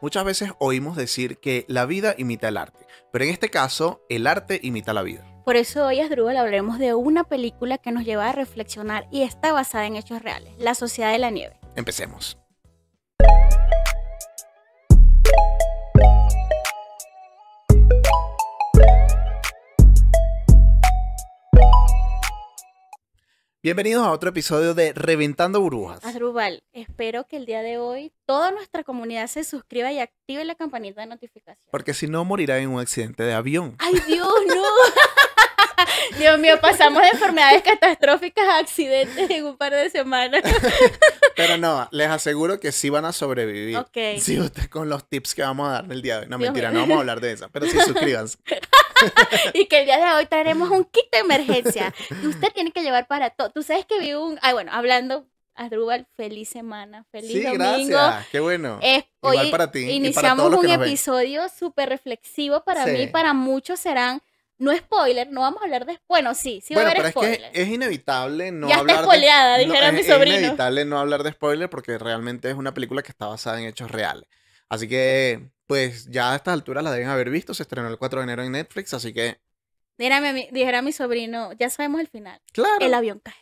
Muchas veces oímos decir que la vida imita el arte, pero en este caso, el arte imita la vida. Por eso hoy, Asdrúbal, hablaremos de una película que nos lleva a reflexionar y está basada en hechos reales, La Sociedad de la Nieve. Empecemos. Bienvenidos a otro episodio de Reventando Burbujas. Asdrúbal, espero que el día de hoy toda nuestra comunidad se suscriba y active la campanita de notificación. Porque si no, morirá en un accidente de avión. ¡Ay, Dios, no! Dios mío, pasamos de enfermedades catastróficas a accidentes en un par de semanas. Pero no, les aseguro que sí van a sobrevivir. Ok. Sí, ustedes con los tips que vamos a dar el día de hoy. No, Dios mentira, mío. no vamos a hablar de eso. Pero sí, suscríbanse. Y que el día de hoy traeremos un kit de emergencia que usted tiene que llevar para todo. Tú sabes que vi un... Ay, bueno, hablando, Asdrúbal, feliz semana, feliz Sí, domingo. gracias. Qué bueno. Hoy Igual para ti y para iniciamos todos los que un nos ven. episodio súper reflexivo para Sí. mí, para muchos serán... No spoiler, no vamos a hablar de... Bueno, sí va a Bueno, haber pero spoiler. es que es inevitable no Ya está hablar spoileada, de... dijera mi es sobrino. inevitable no hablar de spoiler porque realmente es una película que está basada en hechos reales. Así que, pues, ya a estas alturas la deben haber visto. Se estrenó el 4 de enero en Netflix, así que, Dijera mi sobrino, ya sabemos el final. claro. El avión cae.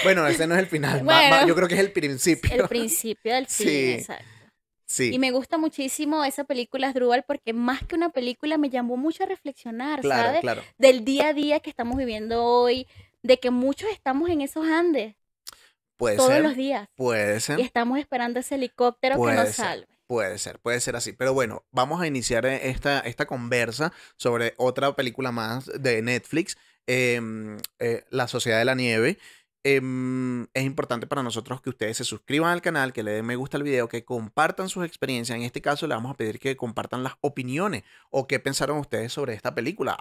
Bueno, ese no es el final. Bueno. Yo creo que es el principio. El principio del fin, Sí. exacto. Sí, Y me gusta muchísimo esa película, Asdrúbal, porque más que una película me llamó mucho a reflexionar, claro, ¿sabes? claro. Del día a día que estamos viviendo hoy, de que muchos estamos en esos Andes Puede todos ser, los días puede y ser. estamos esperando ese helicóptero que Puede nos ser, salve. puede ser así. Pero bueno, vamos a iniciar esta conversa sobre otra película más de Netflix, La Sociedad de la Nieve. Es importante para nosotros que ustedes se suscriban al canal, que le den me gusta al video, que compartan sus experiencias. En este caso le vamos a pedir que compartan las opiniones o qué pensaron ustedes sobre esta película.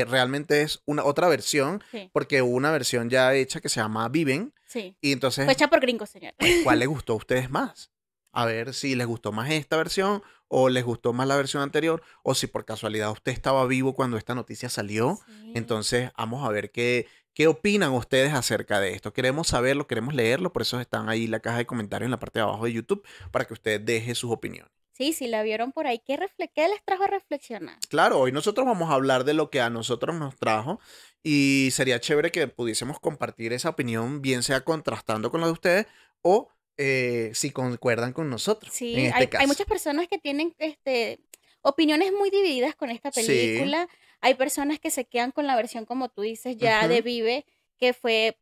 Realmente es una otra versión, Sí, porque hubo una versión ya hecha que se llama Viven. sí. Y entonces, Fue hecha por gringos, señor. ¿cuál les gustó a ustedes más? A ver si les gustó más esta versión o les gustó más la versión anterior o si por casualidad usted estaba vivo cuando esta noticia salió. Sí. Entonces vamos a ver qué opinan ustedes acerca de esto. Queremos saberlo, queremos leerlo, por eso están ahí en la caja de comentarios en la parte de abajo de YouTube para que usted deje sus opiniones. Sí, si la vieron por ahí, ¿qué les trajo a reflexionar? Claro, hoy nosotros vamos a hablar de lo que a nosotros nos trajo y sería chévere que pudiésemos compartir esa opinión, bien sea contrastando con la de ustedes o si concuerdan con nosotros. Sí, En este hay caso. muchas personas que tienen opiniones muy divididas con esta Sí. película. Hay personas que se quedan con la versión, como tú dices, ya de Ujú. Vive, que fue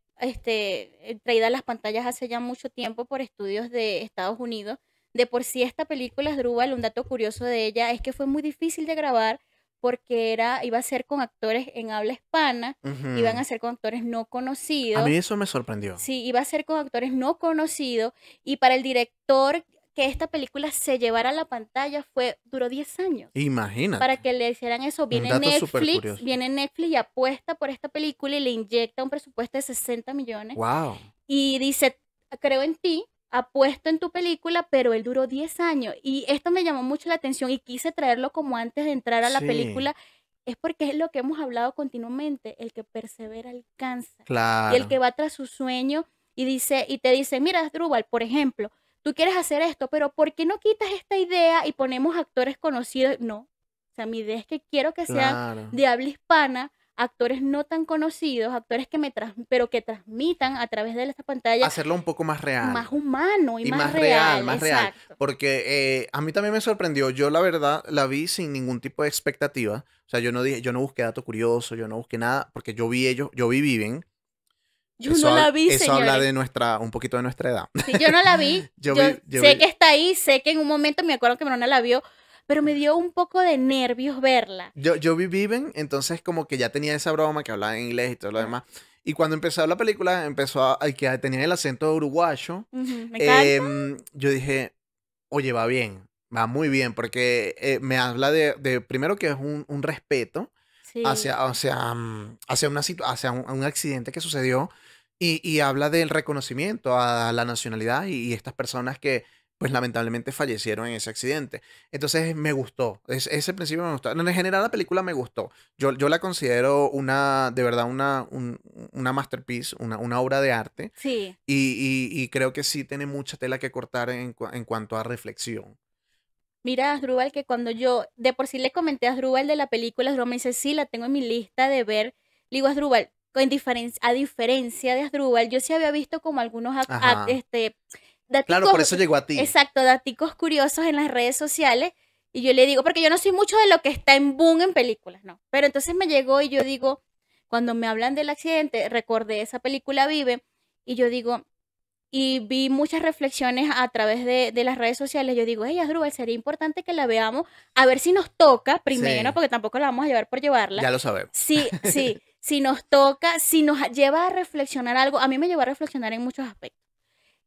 traída a las pantallas hace ya mucho tiempo por estudios de Estados Unidos. De por sí esta película, Asdrúbal, un dato curioso de ella es que fue muy difícil de grabar porque iba a ser con actores en habla hispana, iban a Ujú. ser con actores no A conocidos. mí eso me sorprendió. Sí, iba a ser con actores no conocidos y para el director que esta película se llevara a la pantalla duró 10 años Imagínate. para que le hicieran eso. Un dato súper curioso. Viene Netflix y apuesta por esta película y le inyecta un presupuesto de 60 millones Wow. y dice, creo en ti, apuesto en tu película, pero él duró 10 años y esto me llamó mucho la atención y quise traerlo como antes de entrar a la Sí, película. Es porque es lo que hemos hablado continuamente, el que persevera alcanza. Y el claro. que va tras su sueño y te dice, mira, Asdrúbal, por ejemplo, tú quieres hacer esto, pero ¿por qué no quitas esta idea y ponemos actores conocidos? No, o sea, mi idea es que quiero que sean Claro. de habla hispana, actores no tan conocidos, actores pero que transmitan a través de esta pantalla Hacerlo un poco más real. más humano y Y más más real, real, real. exacto. Porque a mí también me sorprendió. Yo, la verdad, la vi sin ningún tipo de expectativa. O sea, yo no busqué dato curioso, yo no busqué nada, porque yo vi Viven. Yo no la vi, Eso habla señores. de un poquito de nuestra edad. Sí, yo no la vi. Yo Yo vi- yo sé vi- que está ahí, sé que en un momento me acuerdo que mi hermana la vio, pero me dio un poco de nervios verla. Yo vi Viven, entonces como que ya tenía esa broma que hablaba en inglés y todo lo demás. Y cuando empezó la película, que tenía el acento uruguayo, Ujú, me encanta. yo dije, oye, va bien, va muy bien, porque me habla primero que es un respeto Sí, hacia un accidente que sucedió y habla del reconocimiento a la nacionalidad y estas personas que pues lamentablemente fallecieron en ese accidente. Entonces me gustó, ese principio me gustó. En general la película me gustó. Yo la considero una, de verdad, una masterpiece, una obra de arte. Sí. Y creo que sí tiene mucha tela que cortar en cuanto a reflexión. Mira, Asdrúbal, que cuando yo de por sí le comenté a Asdrúbal de la película, Asdrúbal me dice, sí, la tengo en mi lista de ver. Le digo, Asdrúbal, a diferencia de Asdrúbal, yo sí había visto como algunos Ajá. Claro, por daticos, eso llegó a ti. exacto, daticos curiosos en las redes sociales. Y yo le digo, porque yo no soy mucho de lo que está en boom en películas, no. Pero entonces me llegó y yo digo, cuando me hablan del accidente, recordé esa película Vive, y yo digo, y vi muchas reflexiones a través de las redes sociales. Yo digo, hey, Asdrúbal, sería importante que la veamos, a ver si nos toca primero, Sí, porque tampoco la vamos a llevar por llevarla. ya lo sabemos. Sí, sí, si nos toca, si nos lleva a reflexionar algo, a mí me llevó a reflexionar en muchos aspectos.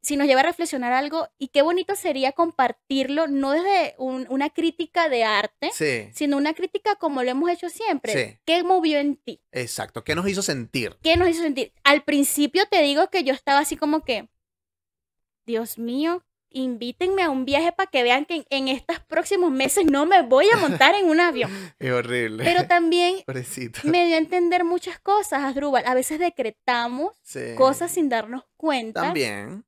Si nos lleva a reflexionar algo, y qué bonito sería compartirlo, no desde una crítica de arte, Sí, sino una crítica como lo hemos hecho siempre. sí, ¿Qué movió en ti? exacto. ¿Qué nos hizo sentir? ¿Qué nos hizo sentir? Al principio te digo que yo estaba así como que, Dios mío, invítenme a un viaje para que vean que en estos próximos meses no me voy a montar en un avión. Es horrible. Pero también Pobrecito. me dio a entender muchas cosas, Asdrúbal. A veces decretamos cosas Sí. sin darnos cuenta, También.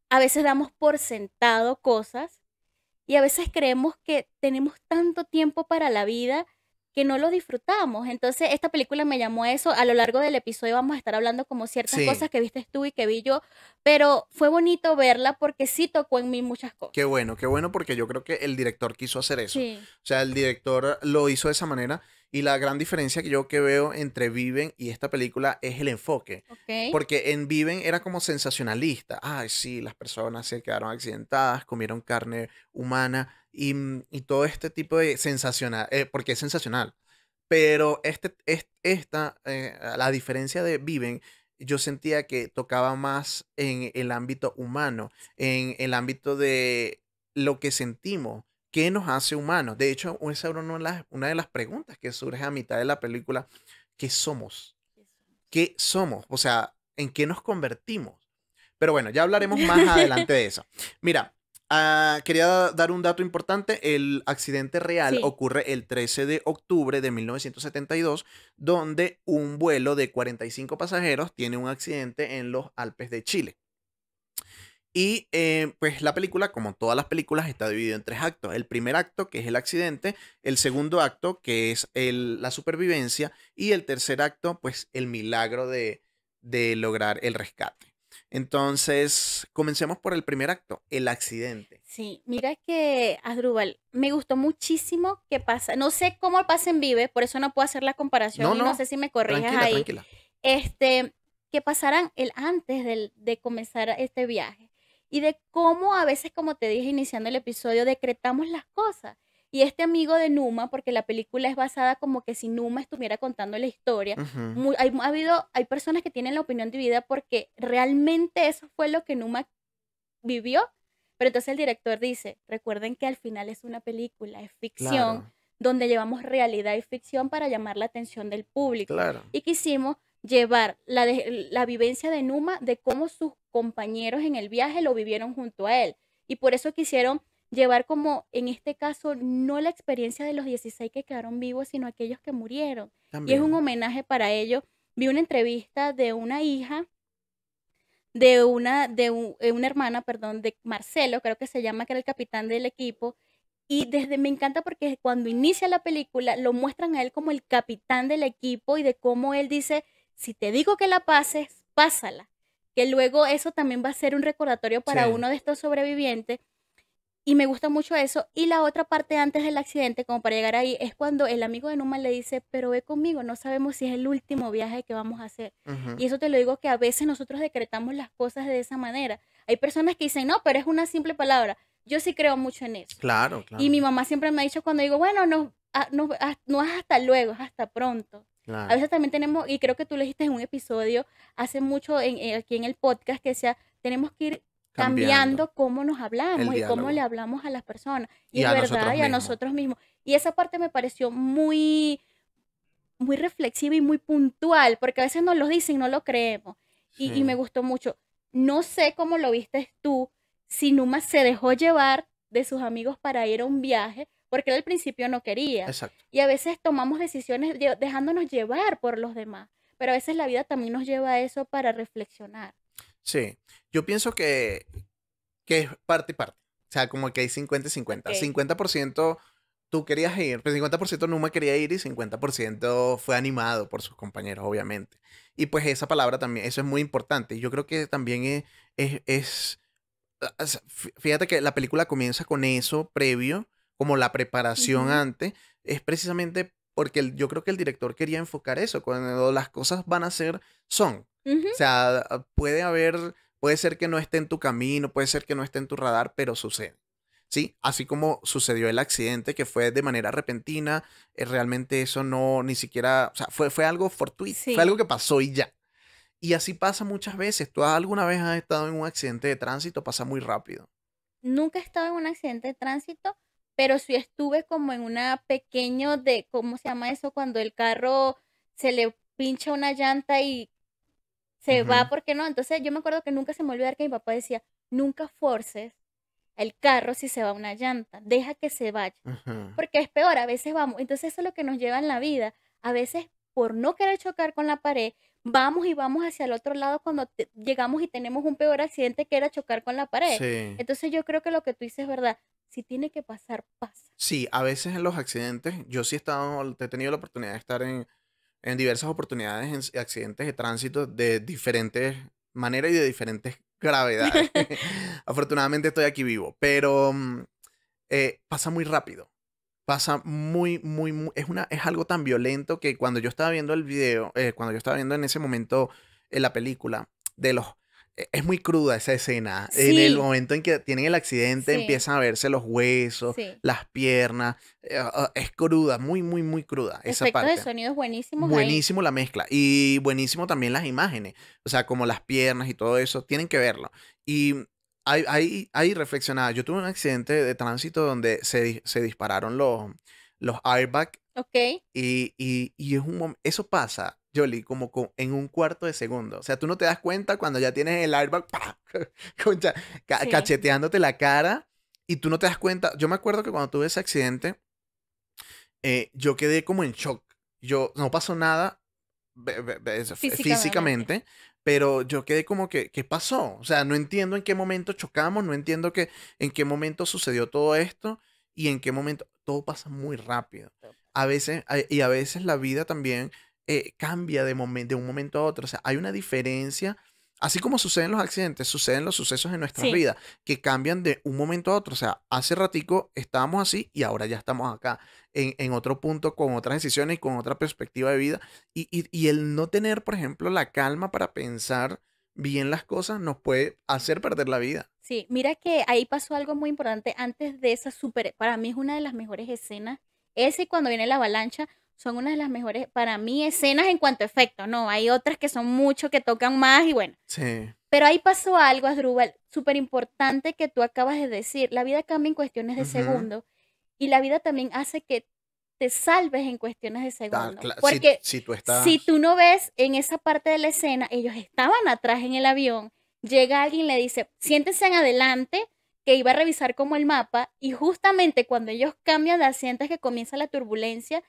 a veces damos por sentado cosas y a veces creemos que tenemos tanto tiempo para la vida que no lo disfrutamos. Entonces, esta película me llamó a eso. A lo largo del episodio vamos a estar hablando como ciertas Sí. cosas que viste tú y que vi yo, pero fue bonito verla porque sí tocó en mí muchas cosas. Qué bueno porque yo creo que el director quiso hacer eso. Sí, O sea, el director lo hizo de esa manera y la gran diferencia que veo entre Viven y esta película es el enfoque. ok. Porque en Viven era como sensacionalista. Ay, sí, las personas se quedaron accidentadas, comieron carne humana y todo este tipo de sensacional, porque es sensacional. Pero la diferencia de Viven, yo sentía que tocaba más en el ámbito humano, en el ámbito de lo que sentimos, qué nos hace humanos. De hecho, esa era una de las preguntas que surge a mitad de la película, ¿qué somos? ¿Qué somos? O sea, ¿en qué nos convertimos? Pero bueno, ya hablaremos más adelante de eso. Mira, quería dar un dato importante. El accidente real Sí, ocurre el 13 de octubre de 1972, donde un vuelo de 45 pasajeros tiene un accidente en los Alpes de Chile. Y pues la película, como todas las películas, está dividida en tres actos. El primer acto, que es el accidente, el segundo acto, que es la supervivencia, y el tercer acto, pues el milagro de lograr el rescate. Entonces, comencemos por el primer acto, el accidente. sí. Mira que, Asdrúbal, me gustó muchísimo que pasa. No sé cómo pasa en Vive, por eso no puedo hacer la comparación No, y no no, sé si me corriges tranquila, ahí. tranquila. Este, que pasaran el antes de comenzar este viaje. Y de cómo a veces, como te dije iniciando el episodio, decretamos las cosas. Y este amigo de Numa, porque la película es basada como que si Numa estuviera contando la historia, Ujú. hay personas que tienen la opinión dividida porque realmente eso fue lo que Numa vivió. Pero entonces el director dice, recuerden que al final es una película, es ficción, Claro, donde llevamos realidad y ficción para llamar la atención del público. claro. Y quisimos llevar la vivencia de Numa de cómo sus compañeros en el viaje lo vivieron junto a él. Y por eso quisieron llevar como, en este caso, no la experiencia de los 16 que quedaron vivos, sino aquellos que murieron. Y es un También. homenaje para ellos. Vi una entrevista de una hija una hermana, perdón, de Marcelo, creo que se llama, que era el capitán del equipo. Y desde me encanta porque cuando inicia la película lo muestran a él como el capitán del equipo y de cómo él dice, si te digo que la pases, pásala. Que luego eso también va a ser un recordatorio Sí. para uno de estos sobrevivientes y me gusta mucho eso. Y la otra parte antes del accidente, como para llegar ahí, es cuando el amigo de Numa le dice, pero ve conmigo, no sabemos si es el último viaje que vamos a hacer. Ujú. Y eso te lo digo que a veces nosotros decretamos las cosas de esa manera. Hay personas que dicen, no, pero es una simple palabra. Yo sí creo mucho en eso. Claro, Y claro, mi mamá siempre me ha dicho cuando digo, bueno, no es hasta luego, es hasta pronto. A claro. veces también tenemos, y creo que tú lo dijiste en un episodio hace mucho aquí en el podcast, que decía, tenemos que ir Cambiando cambiando cómo nos el hablamos y cómo le diálogo. hablamos a las personas. Y Y es a verdad, nosotros y a mismos. nosotros mismos. Y esa parte me pareció muy, muy reflexiva y muy puntual, porque a veces nos lo dicen, no lo creemos. Y me Sí. gustó mucho. No sé cómo lo viste tú, si Numa se dejó llevar de sus amigos para ir a un viaje, porque él al principio no quería. Exacto. Y a veces tomamos decisiones dejándonos llevar por los demás, pero a veces la vida también nos lleva a eso para reflexionar. Sí. Yo pienso que es parte y parte. O sea, como que hay 50 y 50. Ok, 50% tú querías ir, pero 50% Numa quería ir y 50% fue animado por sus compañeros, obviamente. Y pues esa palabra también, eso es muy importante. Yo creo que también es fíjate que la película comienza con eso previo, como la preparación ujú, antes, es precisamente porque yo creo que el director quería enfocar eso, cuando las cosas van a ser, son. ujú. O sea, puede ser que no esté en tu camino, puede ser que no esté en tu radar, pero sucede. ¿Sí? Así como sucedió el accidente que fue de manera repentina, realmente eso no, ni siquiera, o sea, fue algo fortuito, fue algo Sí, que pasó y ya. Y así pasa muchas veces. ¿Tú alguna vez has estado en un accidente de tránsito? Pasa muy rápido. nunca he estado en un accidente de tránsito, pero sí estuve como en una pequeño de, ¿cómo se llama eso? Cuando el carro se le pincha una llanta y se va, Ujú, ¿por qué no? Entonces yo me acuerdo que nunca se me olvidó que mi papá decía, nunca forces el carro si se va una llanta, deja que se vaya, ujú. porque es peor, a veces vamos, entonces eso es lo que nos lleva en la vida, a veces por no querer chocar con la pared, vamos y vamos hacia el otro lado cuando llegamos y tenemos un peor accidente que era chocar con la pared. Sí. Entonces yo creo que lo que tú dices es verdad, si tiene que pasar, pasa. Sí, a veces en los accidentes, yo sí he tenido la oportunidad de estar en diversas oportunidades en accidentes de tránsito de diferentes maneras y de diferentes gravedades. Afortunadamente estoy aquí vivo, pero pasa muy rápido. Pasa es algo tan violento que cuando yo estaba viendo el video, cuando yo estaba viendo en ese momento la película, de los, es muy cruda esa escena. En el Sí, momento en que tienen el accidente, sí, empiezan a verse los huesos, sí. las piernas. Es cruda, muy cruda esa Efectos de parte. sonidos buenísimos ahí. Buenísimo la mezcla y buenísimo también las imágenes, o sea, como las piernas y todo eso, tienen que verlo. Y hay reflexionada. Yo tuve un accidente de tránsito donde se dispararon los airbags Ok, y es eso pasa, Jolly, como en un cuarto de segundo. O sea, tú no te das cuenta cuando ya tienes el airbag ¡pa! Concha, sí, cacheteándote la cara y tú no te das cuenta. Yo me acuerdo que cuando tuve ese accidente, yo quedé como en shock. No pasó nada físicamente. físicamente, pero yo quedé como que, ¿qué pasó? O sea, no entiendo en qué momento chocamos, no entiendo en qué momento sucedió todo esto y en qué momento todo pasa muy rápido. Y a veces la vida también cambia de un momento a otro. O sea, hay una diferencia. Así como suceden los accidentes, suceden los sucesos en nuestras Sí, vidas que cambian de un momento a otro. O sea, hace ratico estábamos así y ahora ya estamos acá en otro punto con otras decisiones y con otra perspectiva de vida. Y el no tener, por ejemplo, la calma para pensar bien las cosas nos puede hacer perder la vida. sí. Mira que ahí pasó algo muy importante antes de esa super, para mí es una de las mejores escenas. Ese y cuando viene la avalancha son una de las mejores, para mí, escenas en cuanto a efecto, ¿no? Hay otras que son mucho, que tocan más y bueno. Sí. Pero ahí pasó algo, Asdrúbal, súper importante que tú acabas de decir. La vida cambia en cuestiones de Ujú. segundos y la vida también hace que te salves en cuestiones de segundos. Si, Porque si tú si estás... tú no ves en esa parte de la escena, ellos estaban atrás en el avión, llega alguien y le dice, siéntense en adelante, que iba a revisar como el mapa, y justamente cuando ellos cambian de asiento es que comienza la turbulencia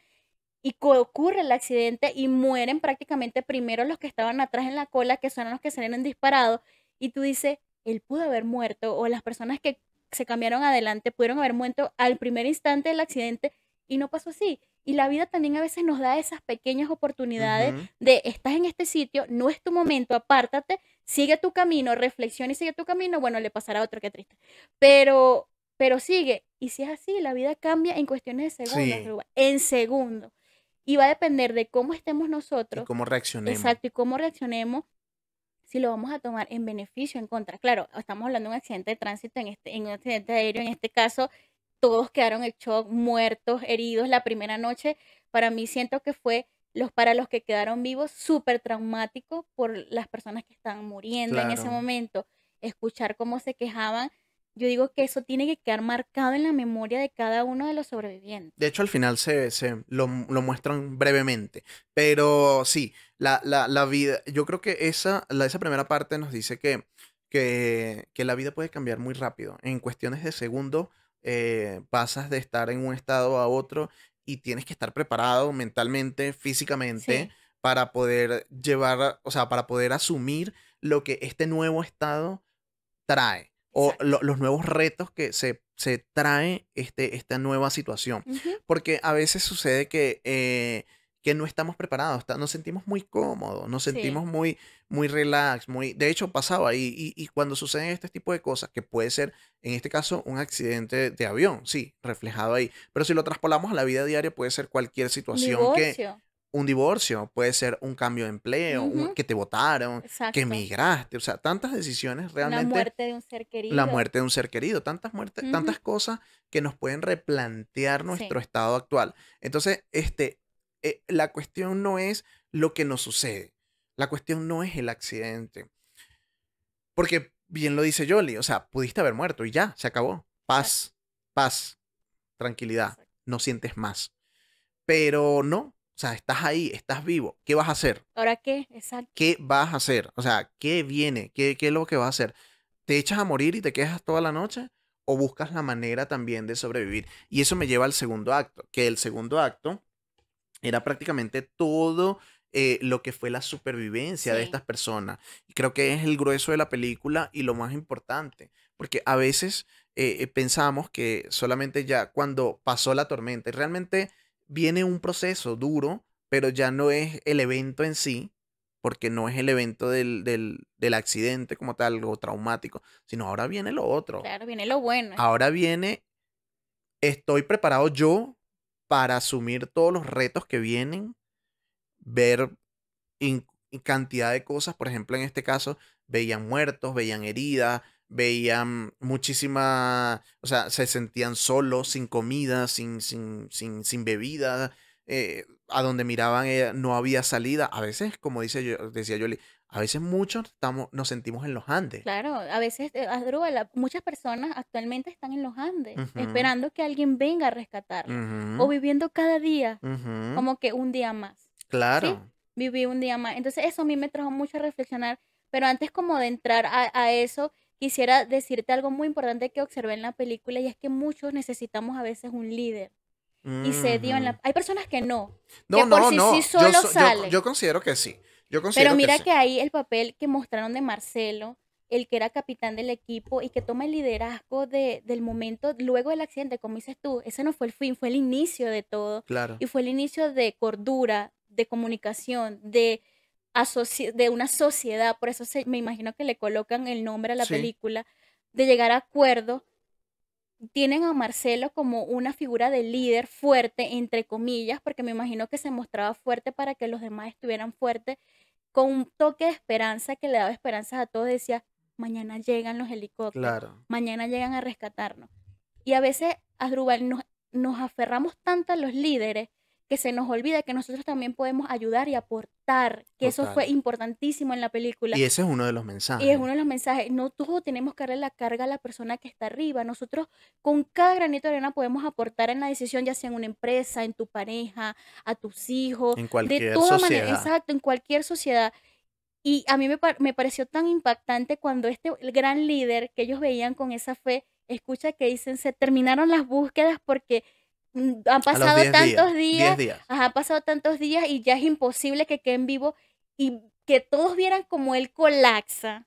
y ocurre el accidente y mueren prácticamente primero los que estaban atrás en la cola, que son los que salieron disparados, y tú dices, él pudo haber muerto, o las personas que se cambiaron adelante pudieron haber muerto al primer instante del accidente, y no pasó así. Y la vida también a veces nos da esas pequeñas oportunidades Ujú. de, estás en este sitio, no es tu momento, apártate, sigue tu camino, reflexiona y sigue tu camino, bueno, le pasará a otro, qué triste. Pero sigue. Y si es así, la vida cambia en cuestiones de segundos, Sí. en segundos. Y va a depender de cómo estemos Y nosotros, cómo reaccionemos. exacto, y cómo reaccionemos, si lo vamos a tomar en beneficio o en contra. Claro, estamos hablando de un accidente de tránsito, en un accidente aéreo, en este caso, todos quedaron en shock, muertos, heridos la primera noche. Para mí siento que fue para los que quedaron vivos súper traumático por las personas que estaban muriendo en ese Claro. momento. Escuchar cómo se quejaban, yo digo que eso tiene que quedar marcado en la memoria de cada uno de los sobrevivientes. De hecho, al final lo muestran brevemente. Pero sí, la vida, yo creo que esa primera parte nos dice que la vida puede cambiar muy rápido. En cuestiones de segundos, pasas de estar en un estado a otro y tienes que estar preparado mentalmente, físicamente, Sí, para poder llevar, o sea, para poder asumir lo que este nuevo estado trae o exacto. los nuevos retos que se trae esta nueva situación. Ujú. Porque a veces sucede que no estamos preparados, nos sentimos muy cómodos, nos Sí, sentimos muy relax, de hecho pasaba ahí, y cuando suceden este tipo de cosas, que puede ser, en este caso, un accidente de avión, sí, reflejado ahí, pero si lo traspolamos a la vida diaria, puede ser cualquier un situación que divorcio. un divorcio, puede ser un cambio de empleo, Ujú. que te votaron, que Exacto. emigraste, o sea, tantas decisiones Una realmente, muerte de un ser la querido. muerte de un ser querido, tantas muertes, Ujú. tantas cosas que nos pueden replantear nuestro Sí, estado actual. Entonces, la cuestión no es lo que nos sucede, la cuestión no es el accidente, porque bien lo dice Jolly, o sea, pudiste haber muerto y ya, se acabó. exacto, Paz, paz, tranquilidad, exacto. no sientes más. Pero no, o sea, estás ahí, estás vivo. ¿Qué vas a hacer? ¿Ahora qué? Exacto. ¿Qué vas a hacer? O sea, ¿qué viene? ¿Qué es lo que vas a hacer? ¿Te echas a morir y te quejas toda la noche? ¿O buscas la manera también de sobrevivir? Y eso me lleva al segundo acto, que el segundo acto era prácticamente todo lo que fue la supervivencia de Sí, estas personas. Y creo que es el grueso de la película y lo más importante, porque a veces pensamos que solamente ya cuando pasó la tormenta, y realmente viene un proceso duro, pero ya no es el evento en sí, porque no es el evento del accidente como tal, algo traumático, sino ahora viene lo otro. claro, viene lo bueno. Ahora viene, estoy preparado yo para asumir todos los retos que vienen, ver cantidad de cosas. Por ejemplo, en este caso, veían muertos, veían heridas, veían muchísima, o sea, se sentían solos, sin comida, sin bebida. A donde miraban no había salida. A veces, como decía Yoli, a veces muchos nos sentimos en los Andes. Claro, a veces, Asdrúbal, muchas personas actualmente están en los Andes, Ujú, esperando que alguien venga a rescatarlos, o ujú, viviendo cada día ujú. como que un día más, ¿sí? Claro, Viví un día más. Entonces, eso a mí me trajo mucho a reflexionar, pero antes como de entrar a eso, quisiera decirte algo muy importante que observé en la película, y es que muchos necesitamos a veces un líder. Y se dio en ujú. la... Hay personas que no, que No, por no, sí no. Yo, solo yo salen. considero que sí. Yo Pero considero que mira sí. que ahí el papel que mostraron de Marcelo, el que era capitán del equipo y que toma el liderazgo del momento luego del accidente, como dices tú, ese no fue el fin, fue el inicio de todo Claro. y fue el inicio de cordura, de comunicación, de una sociedad, por eso me imagino que le colocan el nombre a la Sí, película, de llegar a acuerdos. Tienen a Marcelo como una figura de líder fuerte, entre comillas, porque me imagino que se mostraba fuerte para que los demás estuvieran fuertes, con un toque de esperanza que le daba esperanzas a todos, decía, mañana llegan los helicópteros, claro. mañana llegan a rescatarnos. Y a veces, Asdrúbal, nos aferramos tanto a los líderes que se nos olvida que nosotros también podemos ayudar y aportar, que eso fue Total. importantísimo en la película. Y ese es uno de los Y es mensajes. uno de los mensajes, no todos tenemos que darle la carga a la persona que está arriba. Nosotros con cada granito de arena podemos aportar en la decisión, ya sea en una empresa, en tu pareja, a tus hijos, En de cualquier toda manera, sociedad. exacto, en cualquier sociedad. Y a mí me pareció tan impactante cuando el gran líder que ellos veían con esa fe, escucha que dicen, se terminaron las búsquedas porque han A los pasado 10 días. tantos 10 días, días. ajá, han pasado tantos días y ya es imposible que queden vivos y que todos vieran como él colapsa,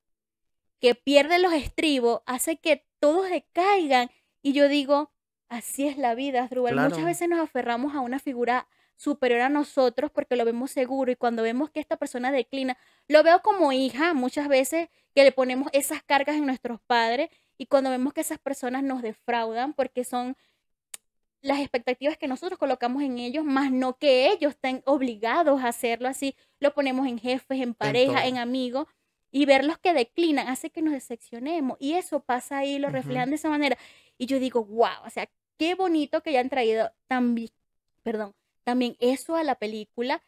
que pierde los estribos, hace que todos decaigan. Y yo digo, así es la vida, Asdrúbal. Muchas Claro. veces nos aferramos a una figura superior a nosotros porque lo vemos seguro y cuando vemos que esta persona declina, lo veo como hija muchas veces que le ponemos esas cargas en nuestros padres y cuando vemos que esas personas nos defraudan porque son las expectativas que nosotros colocamos en ellos, más no que ellos estén obligados a hacerlo así. Lo ponemos en jefes, en En pareja, en todo. amigos, y verlos que declinan hace que nos decepcionemos. Y eso pasa ahí, lo Ujú. reflejan de esa manera. Y yo digo, wow, o sea, qué bonito que hayan traído también, perdón, también eso a la película.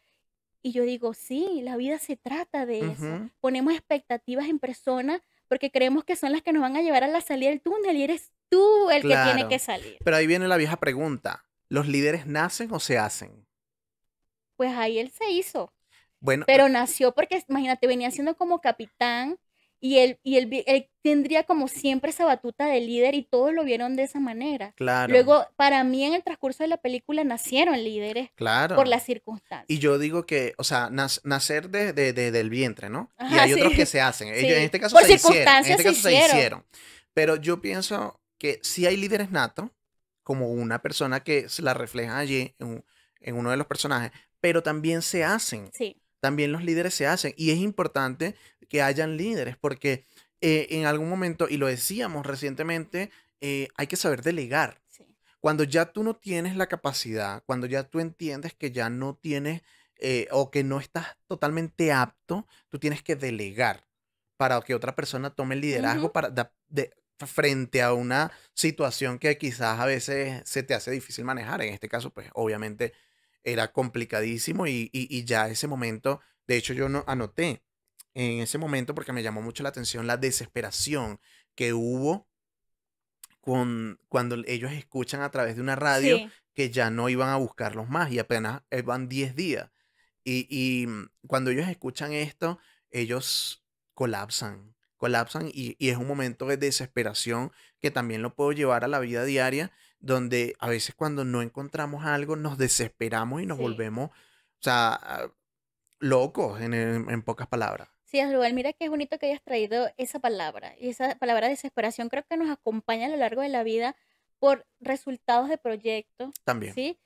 Y yo digo, sí, la vida se trata de eso. Ujú. Ponemos expectativas en personas porque creemos que son las que nos van a llevar a la salida del túnel y eres tú el que tiene que Claro. salir. Pero ahí viene la vieja pregunta. ¿Los líderes nacen o se hacen? Pues ahí él se hizo, Bueno, pero nació porque, imagínate, venía siendo como capitán él tendría como siempre esa batuta de líder y todos lo vieron de esa manera. Claro, Luego, para mí en el transcurso de la película nacieron líderes por claro. las Y circunstancias. yo digo que, o sea, nacer del vientre, ¿no? Y Ajá, hay otros que sí, se hacen. Ellos, en sí. este caso Por se hicieron, en circunstancias este se caso se hicieron. hicieron. Pero yo pienso que sí hay líderes natos, como una persona que se la refleja allí en uno de los personajes, pero también se hacen. Sí, También los líderes se hacen. Y es importante que hayan líderes, porque en algún momento, y lo decíamos recientemente, hay que saber delegar. sí, Cuando ya tú no tienes la capacidad, cuando ya tú entiendes que ya no tienes o que no estás totalmente apto, tú tienes que delegar para que otra persona tome el liderazgo ujú, frente a una situación que quizás a veces se te hace difícil manejar. En este caso, pues obviamente era complicadísimo y ya ese momento, de hecho yo no anoté en ese momento porque me llamó mucho la atención la desesperación que hubo cuando ellos escuchan a través de una radio sí, que ya no iban a buscarlos más y apenas van 10 días. Cuando ellos escuchan esto, ellos colapsan y es un momento de desesperación que también lo puedo llevar a la vida diaria, donde a veces cuando no encontramos algo nos desesperamos y nos sí. volvemos, o sea, locos en pocas palabras. Sí, Asdrúbal, mira qué bonito que hayas traído esa palabra. Y esa palabra desesperación creo que nos acompaña a lo largo de la vida por resultados de proyectos, También. ¿sí?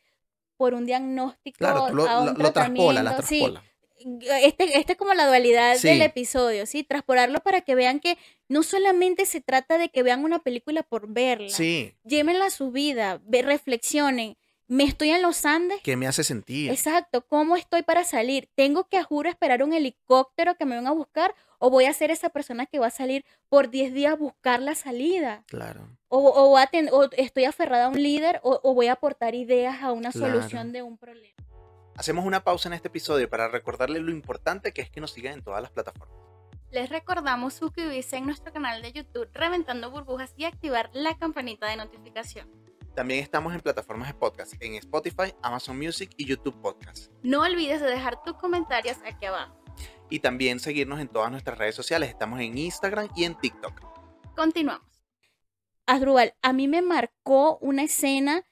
Por un Claro, diagnóstico, tú lo, a lo, un lo traspolas, las tratamiento, sí. traspolas. Este es como la dualidad del Sí, episodio, ¿sí? Transporarlo para que vean que no solamente se trata de que vean una película por verla, sí. llévenla a su vida, reflexionen. ¿Me estoy en los Andes? ¿Qué me hace sentir? Exacto, ¿cómo estoy para salir? ¿Tengo que a juro esperar un helicóptero que me venga a buscar o voy a ser esa persona que va a salir por 10 días a buscar la salida? Claro, O estoy aferrada a un líder o voy a aportar ideas a una claro. solución de un problema. Hacemos una pausa en este episodio para recordarles lo importante que es que nos sigan en todas las plataformas. Les recordamos suscribirse en nuestro canal de YouTube Reventando Burbujas y activar la campanita de notificación. También estamos en plataformas de podcast, en Spotify, Amazon Music y YouTube Podcast. No olvides de dejar tus comentarios aquí abajo. Y también seguirnos en todas nuestras redes sociales. Estamos en Instagram y en TikTok. Continuamos. Asdrúbal, a mí me marcó una escena,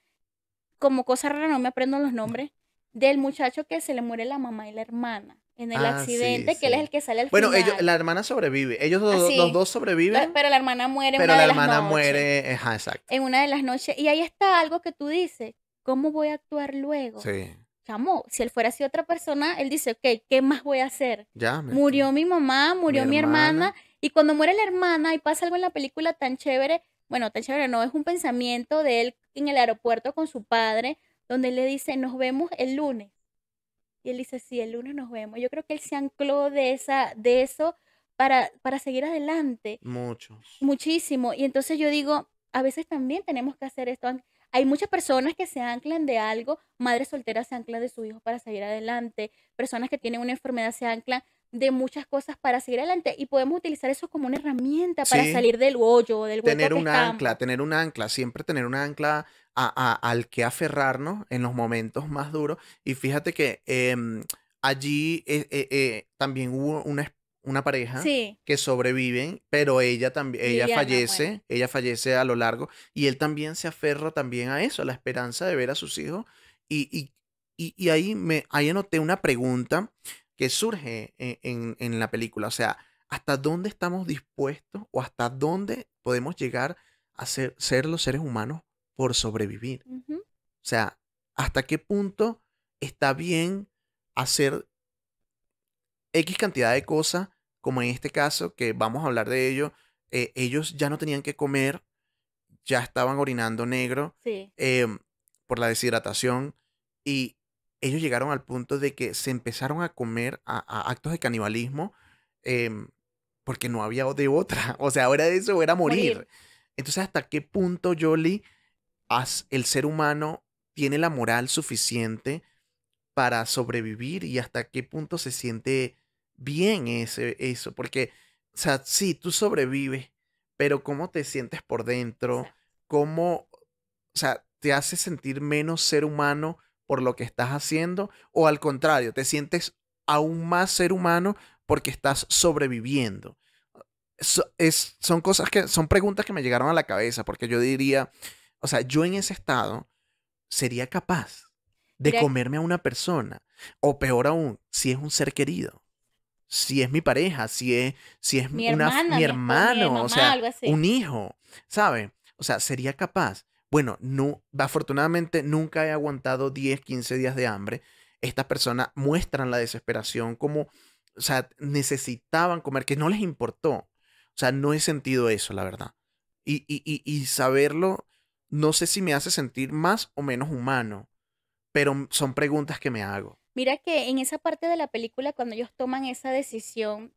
como cosa rara, no me aprendo los nombres, del muchacho que se le muere la mamá y la hermana en el Ah, sí, accidente, que él es sí. el que sale al Bueno, final. la hermana sobrevive. Ellos los Así, dos sobreviven, pero la hermana muere pero una la de las hermana noches, muere. Ajá, exacto. en una de las noches. Y ahí está algo que tú dices, ¿cómo voy a actuar luego? Sí. Chamo, si él fuera así otra persona, él dice, ok, ¿qué más voy a hacer? Ya, Murió mi mamá, mi murió mi hermana, hermana. y cuando muere la hermana y pasa algo en la película tan chévere, bueno, tan chévere no, es un pensamiento de él en el aeropuerto con su padre, donde él le dice, nos vemos el lunes. Y él dice, sí, el lunes nos vemos. Yo creo que él se ancló de eso para seguir adelante Muchos. muchísimo. Y entonces yo digo, a veces también tenemos que hacer esto. Hay muchas personas que se anclan de algo, madres solteras se anclan de su hijo para seguir adelante, personas que tienen una enfermedad se anclan de muchas cosas para seguir adelante y podemos utilizar eso como una herramienta para Sí, salir del hoyo, del hueco que estamos. tener un ancla, siempre tener un ancla al que aferrarnos en los momentos más duros. Y fíjate que allí también hubo una pareja Sí, que sobreviven, pero ella también, Liliana muere. ella fallece a lo largo, y él también se aferra también a eso, a la esperanza de ver a sus hijos. Y, y, y ahí anoté una pregunta que surge en la película. O sea, ¿hasta dónde estamos dispuestos o hasta dónde podemos llegar a ser los seres humanos por sobrevivir? Ujú, O sea, ¿hasta qué punto está bien hacer X cantidad de cosas, como en este caso, que vamos a hablar de ello? Ellos ya no tenían que comer, ya estaban orinando negro sí, em, por la deshidratación, y ellos llegaron al punto de que se empezaron a comer a actos de canibalismo, em, porque no había de otra. O sea, era eso o era morir. morir. Entonces, ¿hasta qué punto, Yoli, el ser humano tiene la moral suficiente para sobrevivir y hasta qué punto se siente bien eso? Porque, o sea, sí, tú sobrevives, pero ¿cómo te sientes por dentro? Exacto. ¿Cómo, o sea, te hace sentir menos ser humano por lo que estás haciendo? ¿O al contrario, te sientes aún más ser humano porque estás sobreviviendo? son cosas son preguntas que me llegaron a la cabeza, porque yo diría, o sea, yo en ese estado sería capaz de Mira, comerme a una persona, o peor aún, si es un ser querido, si es mi pareja, si es mi hermana, mi mi esposa, mi hermano, o mamá, sea, algo así. un hijo, ¿sabe? O sea, sería capaz. Bueno, no, afortunadamente nunca he aguantado 10 15 días de hambre. Estas personas muestran la desesperación como, o sea, necesitaban comer, que no les importó. O sea, no he sentido eso, la verdad. Y saberlo, no sé si me hace sentir más o menos humano, pero son preguntas que me hago. Mira que en esa parte de la película, cuando ellos toman esa decisión,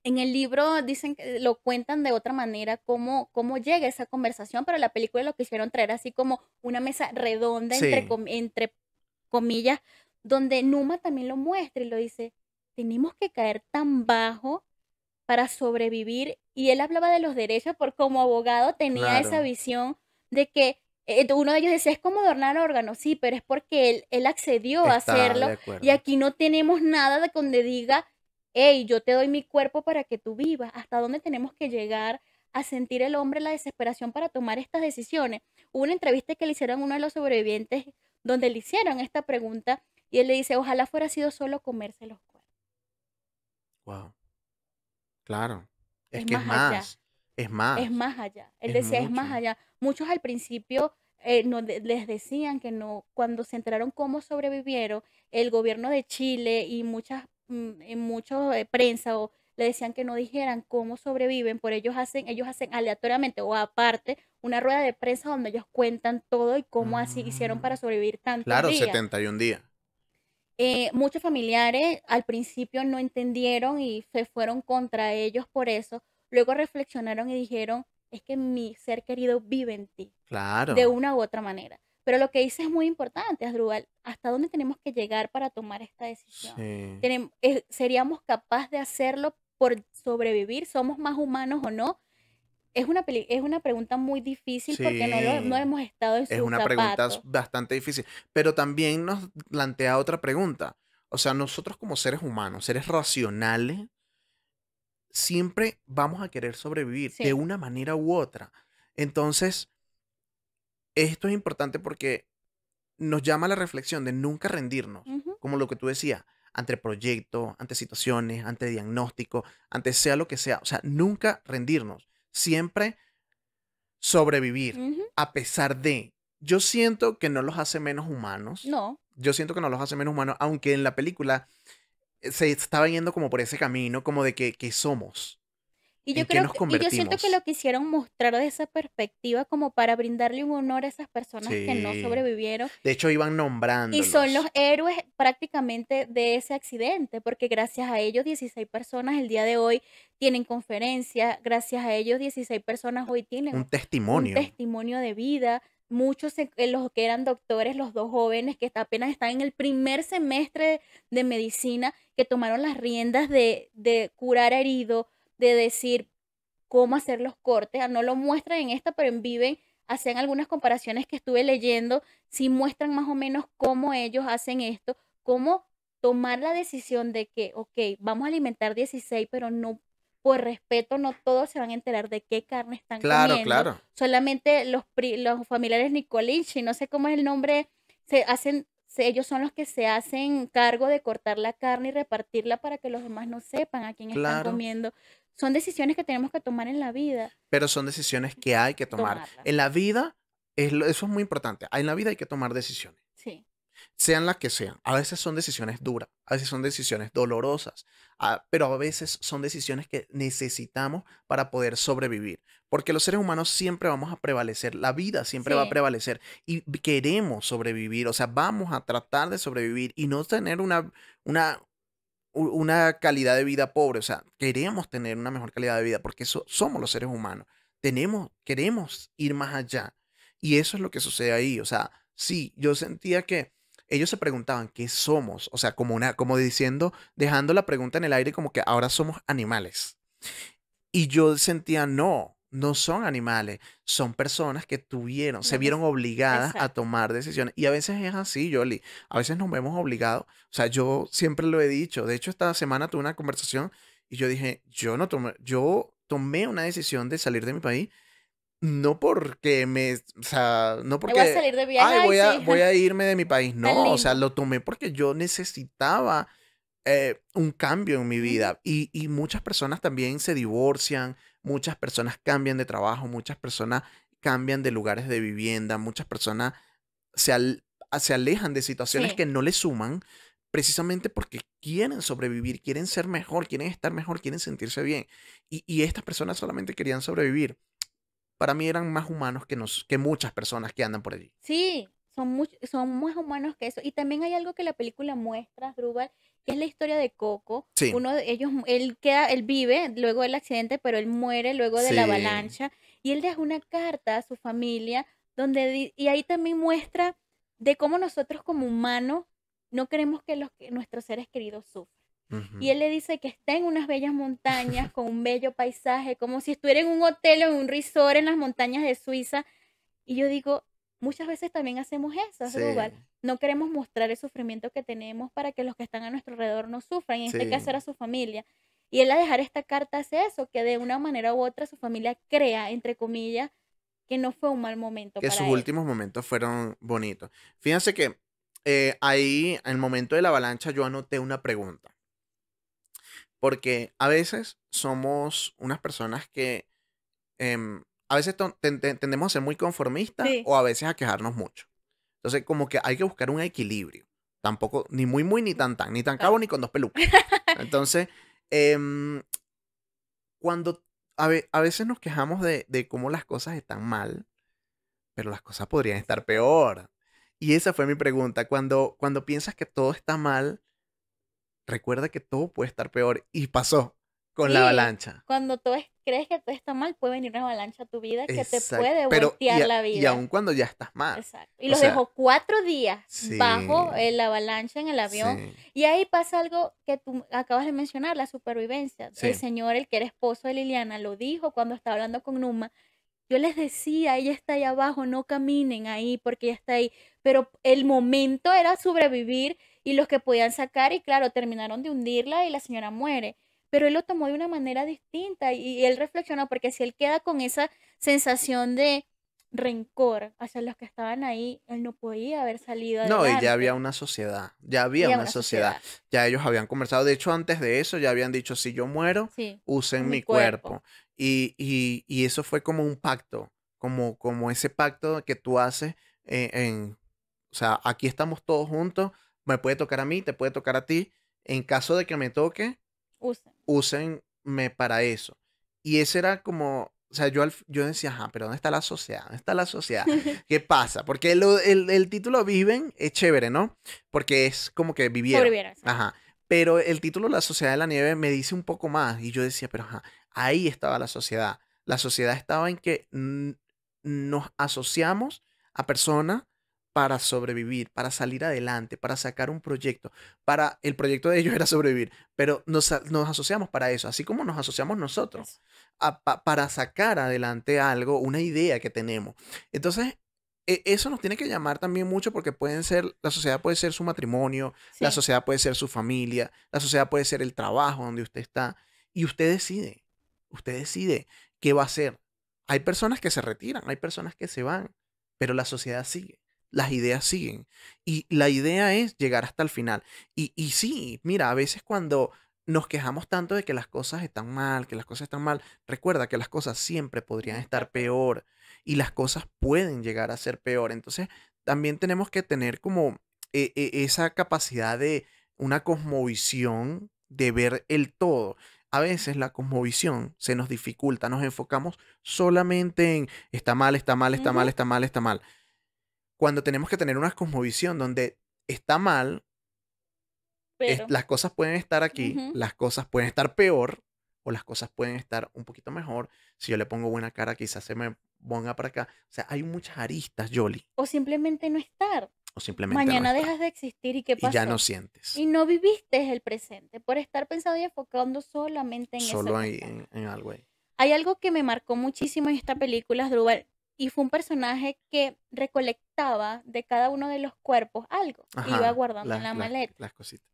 en el libro dicen que lo cuentan de otra manera, cómo llega esa conversación, pero la película lo quisieron traer así como una mesa redonda, Sí, entre comillas, donde Numa también lo muestra y lo dice, tenemos que caer tan bajo para sobrevivir. Y él hablaba de los derechos, porque como abogado tenía esa claro, visión de que uno de ellos decía, es como donar órganos, sí, pero es porque él accedió a está de hacerlo y acuerdo. aquí no tenemos nada de donde diga, hey, yo te doy mi cuerpo para que tú vivas. ¿Hasta dónde tenemos que llegar a sentir el hombre la desesperación para tomar estas decisiones? Hubo una entrevista que le hicieron a uno de los sobrevivientes donde le hicieron esta pregunta y él le dice, ojalá fuera sido solo comerse los cuerpos. Wow, claro. Es Es que es más allá. más, es Es más, más allá. Él es decía, es mucho. más allá. Muchos al principio les decían que no, cuando se enteraron cómo sobrevivieron, el gobierno de Chile y en muchos prensa le decían que no dijeran cómo sobreviven, por ellos hacen aleatoriamente o aparte una rueda de prensa donde ellos cuentan todo y cómo así hicieron para Mm, sobrevivir tantos claro, días. 71 días. Muchos familiares al principio no entendieron y se fueron contra ellos por eso. Luego reflexionaron y dijeron, es que mi ser querido vive en ti, de Claro. una u otra manera. Pero lo que dice es muy importante, Asdrúbal. ¿Hasta dónde tenemos que llegar para tomar esta decisión? Sí, ¿Seríamos capaces de hacerlo por sobrevivir? ¿Somos más humanos o no? Es una pregunta muy difícil porque no sí. hemos estado en Es sus una pregunta zapatos. bastante difícil, pero también nos plantea otra pregunta. O sea, nosotros como seres humanos, seres racionales, siempre vamos a querer sobrevivir de Sí. una manera u otra. Entonces, esto es importante porque nos llama a la reflexión de nunca rendirnos, Ujú. como lo que tú decías, ante proyectos, ante situaciones, ante diagnóstico, ante sea lo que sea. O sea, nunca rendirnos, siempre sobrevivir, Ujú. a pesar de. Yo siento que no los hace menos humanos. No. Yo siento que no los hace menos humanos, aunque en la película se estaba yendo como por ese camino, como de que somos, en qué nos Y yo siento que lo convertimos. quisieron mostrar de esa perspectiva como para brindarle un honor a esas personas que no Sí. sobrevivieron De hecho, iban y son los nombrándolos. héroes prácticamente de ese accidente, porque gracias a ellos 16 personas el día de hoy tienen conferencia, gracias a ellos 16 personas hoy Un tienen un testimonio. testimonio de vida. Muchos, los que eran doctores, los dos jóvenes que apenas están en el primer semestre de medicina, que tomaron las riendas de curar heridos, de decir cómo hacer los cortes. No lo muestran en esta, pero en Viven hacen algunas comparaciones que estuve leyendo, sí muestran más o menos cómo ellos hacen esto, cómo tomar la decisión de que, ok, vamos a alimentar 16, pero no, por respeto, no todos se van a enterar de qué carne están Claro, comiendo, claro. solamente los familiares Nicolich, no sé cómo es el nombre, ellos son los que se hacen cargo de cortar la carne y repartirla para que los demás no sepan a quién están Claro. comiendo. Son decisiones que tenemos que tomar en la vida, Pero son decisiones que hay que tomar. tomarlas. En la vida, eso es muy importante. En la vida hay que tomar decisiones. Sí, Sean las que sean. A veces son decisiones duras, a veces son decisiones dolorosas, pero a veces son decisiones que necesitamos para poder sobrevivir. Porque los seres humanos siempre vamos a prevalecer, la vida siempre va a sí, prevalecer y queremos sobrevivir, o sea, vamos a tratar de sobrevivir y no tener una, una calidad de vida pobre, o sea, queremos tener una mejor calidad de vida porque somos los seres humanos. Queremos ir más allá. Y eso es lo que sucede ahí. O sea, sí, yo sentía que ellos se preguntaban qué somos, o sea, como diciendo, dejando la pregunta en el aire como que ahora somos animales. Y yo sentía, no, no son animales, son personas que se lo que vieron es, obligadas a exacto. tomar decisiones. Y a veces es así, Yoli, a veces nos vemos obligados. O sea, yo siempre lo he dicho. De hecho, esta semana tuve una conversación y yo dije, yo no tomé, yo tomé una decisión de salir de mi país, no porque o sea, no Me voy a porque, salir de viaje, ay, ay, sí, voy a irme de mi país. tan No, o sea, lindo. lo tomé porque yo necesitaba un cambio en mi Ujú. vida. Y muchas personas también se divorcian, muchas personas cambian de trabajo, muchas personas cambian de lugares de vivienda, muchas personas se alejan de situaciones Sí, que no les suman precisamente porque quieren sobrevivir, quieren ser mejor, quieren estar mejor, quieren sentirse bien. Y estas personas solamente querían sobrevivir. Para mí eran más humanos que muchas personas que andan por allí. sí, son más humanos que eso. Y también hay algo que la película muestra, Drubal, que es la historia de Coco. Sí, Uno de ellos, él vive luego del accidente, pero él muere luego de la sí, avalancha. Y él deja una carta a su familia y ahí también muestra de cómo nosotros como humanos no queremos que nuestros seres queridos sufran. ujú. Y él le dice que está en unas bellas montañas, con un bello paisaje, como si estuviera en un hotel o en un resort en las montañas de Suiza. Y yo digo, muchas veces también hacemos eso, Sí, Asdrúbal. No queremos mostrar el sufrimiento que tenemos para que los que están a nuestro alrededor no sufran, en este caso sí. era su familia. Y él, a dejar esta carta, hace eso, que de una manera u otra su familia crea, entre comillas, que no fue un mal momento Que sus para él. últimos momentos fueron bonitos. Fíjense que ahí, en el momento de la avalancha, yo anoté una pregunta. Porque a veces somos unas personas que a veces tendemos a ser muy conformistas Sí, o a veces a quejarnos mucho. Entonces, como que hay que buscar un equilibrio. Tampoco, ni muy, muy, ni tan cabo, claro. ni con dos pelucas. Entonces, em, cuando a veces nos quejamos de cómo las cosas están mal, pero las cosas podrían estar peor. Y esa fue mi pregunta. Cuando piensas que todo está mal, recuerda que todo puede estar peor. Y pasó con la Sí, avalancha. cuando crees que todo está mal, puede venir una avalancha a tu vida que te Exacto. puede Pero, voltear la y vida. aun cuando ya estás mal. Exacto. Y O los sea, dejó 4 días bajo sí, la avalancha en el avión. sí, Y ahí pasa algo que tú acabas de mencionar, la supervivencia. El sí, señor, el que era esposo de Liliana, lo dijo cuando estaba hablando con Numa. Yo les decía, ella está ahí abajo, no caminen ahí porque ella está ahí. Pero el momento era sobrevivir y los que podían sacar, y claro, terminaron de hundirla y la señora muere. Pero él lo tomó de una manera distinta y él reflexionó, porque si él queda con esa sensación de rencor hacia los que estaban ahí, él no podía haber salido no, y ya había adelante. una sociedad, ya había Había una una sociedad, sociedad, ya ellos habían conversado, de hecho antes de eso ya habían dicho, si yo muero, sí, usen en mi mi cuerpo. cuerpo. Y eso fue como un pacto, como ese pacto que tú haces o sea, aquí estamos todos juntos, me puede tocar a mí, te puede tocar a ti, en caso de que me toque, Usen. úsenme para eso. Y ese era como, o sea, yo decía, ajá, pero ¿dónde está la sociedad? ¿Dónde está la sociedad? ¿Qué pasa? Porque el título Viven es chévere, ¿no? Porque es como que vivieron. Sobrevivieron, exacto. Ajá. Pero el título La Sociedad de la Nieve me dice un poco más. Y yo decía, pero ajá, ahí estaba la sociedad. La sociedad estaba en que nos asociamos a personas para sobrevivir, para salir adelante, para sacar un proyecto. El proyecto de ellos era sobrevivir, pero nos asociamos para eso, así como nos asociamos nosotros, Eso. para sacar adelante algo, una idea que tenemos. Entonces, eso nos tiene que llamar también mucho porque la sociedad puede ser su matrimonio, la Sí. sociedad puede ser su familia, la sociedad puede ser el trabajo donde usted está, y usted decide qué va a hacer. Hay personas que se retiran, hay personas que se van, pero la sociedad sigue, las ideas siguen. Y la idea es llegar hasta el final. Y sí, mira, a veces cuando nos quejamos tanto de que las cosas están mal, que las cosas están mal, recuerda que las cosas siempre podrían Pueden estar estar peor. peor y las cosas pueden llegar a ser peor. Entonces, también tenemos que tener como esa capacidad de una cosmovisión de ver el todo. A veces la cosmovisión se nos dificulta, nos enfocamos solamente en está mal, está mal, está mal, Ujú. está mal, está mal. Cuando tenemos que tener una cosmovisión donde está mal, Pero, las cosas pueden estar aquí, ujú. las cosas pueden estar peor o las cosas pueden estar un poquito mejor. Si yo le pongo buena cara, quizás se me ponga para acá. O sea, hay muchas aristas, Jolly, O simplemente no estar. o simplemente no Mañana está. dejas de existir y ¿qué Y ya no pasó? sientes Y no viviste el presente por estar pensando y enfocando solamente en eso solo que ahí está. en algo ahí. Hay algo que me marcó muchísimo en esta película, Asdrúbal, y fue un personaje que recolectaba de cada uno de los cuerpos algo que iba Ajá, guardando en la maleta. las cositas.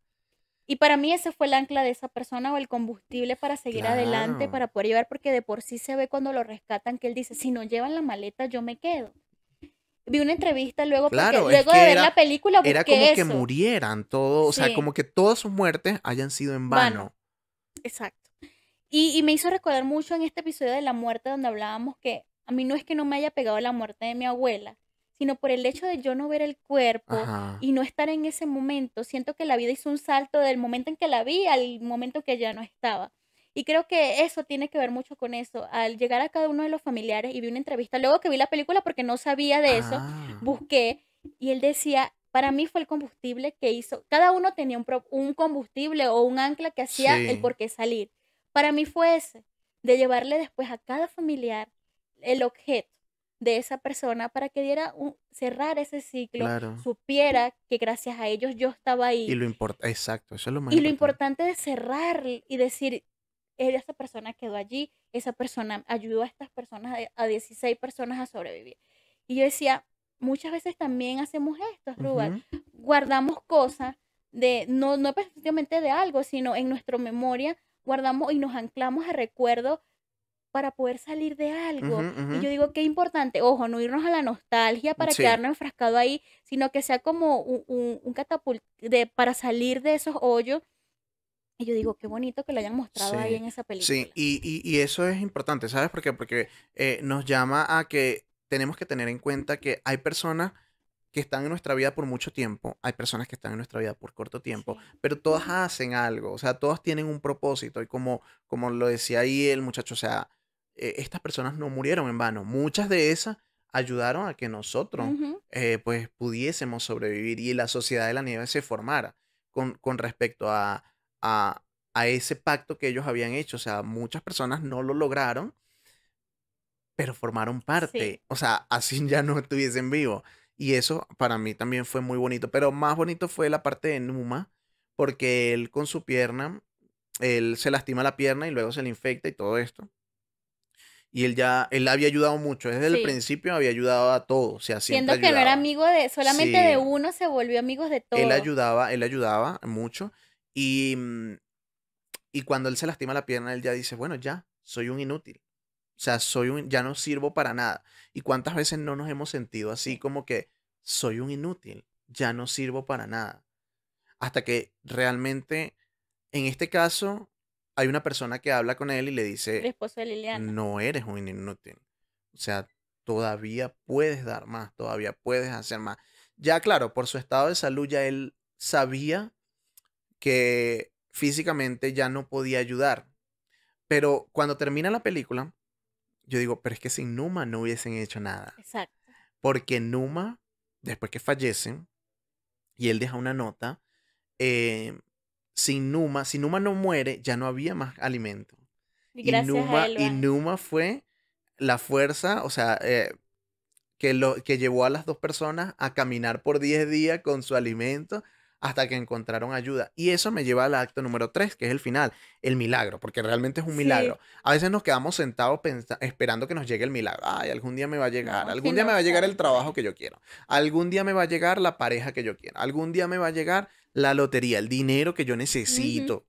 Y para mí ese fue el ancla de esa persona o el combustible para seguir adelante, Claro, para poder llevar, porque de por sí se ve cuando lo rescatan que él dice, si no llevan la maleta, yo me quedo. Vi una entrevista luego, porque claro, es luego de que ver la película era como busqué que eso. murieran todos, o sea, Sí, como que todas sus muertes hayan sido en vano, vano. exacto. Y me hizo recordar mucho en este episodio de la muerte donde hablábamos que a mí no es que no me haya pegado la muerte de mi abuela, sino por el hecho de yo no ver el cuerpo Ajá, y no estar en ese momento. Siento que la vida hizo un salto del momento en que la vi al momento que ya no estaba. Y creo que eso tiene que ver mucho con eso. Al llegar a cada uno de los familiares y vi una entrevista, luego que vi la película porque no sabía de eso, ah, busqué y él decía, para mí fue el combustible que hizo. Cada uno tenía un combustible o un ancla que hacía el sí, por qué salir. Para mí fue ese, de llevarle después a cada familiar el objeto de esa persona para que cerrar ese ciclo, claro. supiera que gracias a ellos yo estaba Y ahí. lo importa, exacto, eso es lo más Y lo importante. importante de cerrar y decir, esa persona quedó allí, esa persona ayudó a estas personas, a 16 personas a sobrevivir. Y yo decía, muchas veces también hacemos esto, Rubal, Ujú, guardamos cosas no específicamente de algo, sino en nuestra memoria, guardamos y nos anclamos a recuerdos para poder salir de ujú, algo. ujú. Y yo digo, qué importante, ojo, no irnos a la nostalgia para Sí, quedarnos enfrascados ahí, sino que sea como un catapult para salir de esos hoyos. Y yo digo, qué bonito que lo hayan mostrado ahí sí, en esa sí, película. y eso es importante, ¿sabes por qué? Porque nos llama a que tenemos que tener en cuenta que hay personas que están en nuestra vida por mucho tiempo, hay personas que están en nuestra vida por corto tiempo, Sí. pero todas hacen algo, o sea, todas tienen un propósito y como lo decía ahí el muchacho, o sea, estas personas no murieron en vano, muchas de esas ayudaron a que nosotros Ujú. pues pudiésemos sobrevivir y la sociedad de la nieve se formara con respecto a, a ese pacto que ellos habían hecho, o sea, muchas personas no lo lograron pero formaron Sí. parte, o sea, así ya no estuviesen vivos. Y eso para mí también fue muy bonito, pero más bonito fue la parte de Numa, porque él con su pierna, él se lastima la pierna y luego se le infecta y todo esto. Y él había ayudado mucho, desde el Sí. principio había ayudado a todos, o sea, siempre Siendo que no era ayudaba. amigo de solamente de Sí, uno, se volvió amigos de todos. él ayudaba mucho. Y, y cuando él se lastima la pierna, él ya dice, bueno, ya, soy un inútil. O sea, ya no sirvo para nada. ¿Y cuántas veces no nos hemos sentido así Sí. como que soy un inútil, ya no sirvo para nada? Hasta que realmente, en este caso, hay una persona que habla con él y le El dice, esposo de Liliana. no eres un inútil. O sea, todavía puedes dar más, todavía puedes hacer más. Ya claro, por su estado de salud ya él sabía que físicamente ya no podía ayudar. Pero cuando termina la película, yo digo, pero es que sin Numa no hubiesen hecho nada. Exacto. Porque Numa, después que fallece, y él deja una nota, eh, si Numa no muere, ya no había más alimento. Y gracias a él Y van. Numa fue la fuerza, o sea, que llevó a las dos personas a caminar por 10 días con su alimento hasta que encontraron ayuda. Y eso me lleva al acto número 3 que es el final, el milagro, porque realmente es un Sí. milagro. A veces nos quedamos sentados esperando que nos llegue el milagro. Ay, algún día me va a llegar, No, si algún día me no va a llegar sale el por trabajo ahí. que yo quiero, algún día me va a llegar la pareja que yo quiero, algún día me va a llegar la lotería, el dinero que yo Ujú. necesito.